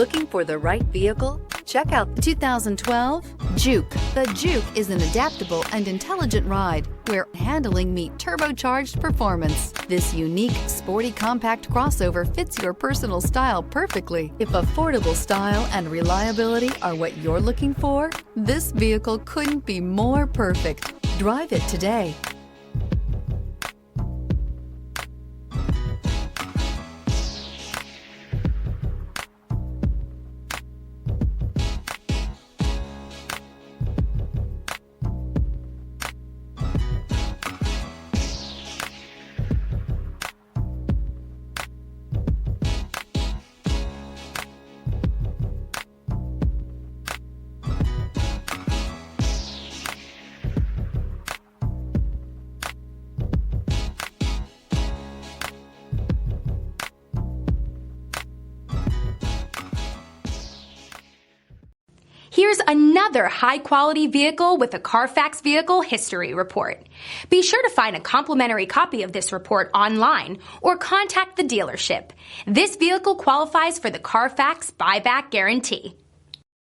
Looking for the right vehicle? Check out the 2012 JUKE. The JUKE is an adaptable and intelligent ride where handling meets turbocharged performance. This unique, sporty compact crossover fits your personal style perfectly. If affordable style and reliability are what you're looking for, this vehicle couldn't be more perfect. Drive it today. Here's another high-quality vehicle with a Carfax Vehicle History Report. Be sure to find a complimentary copy of this report online or contact the dealership. This vehicle qualifies for the Carfax Buyback Guarantee.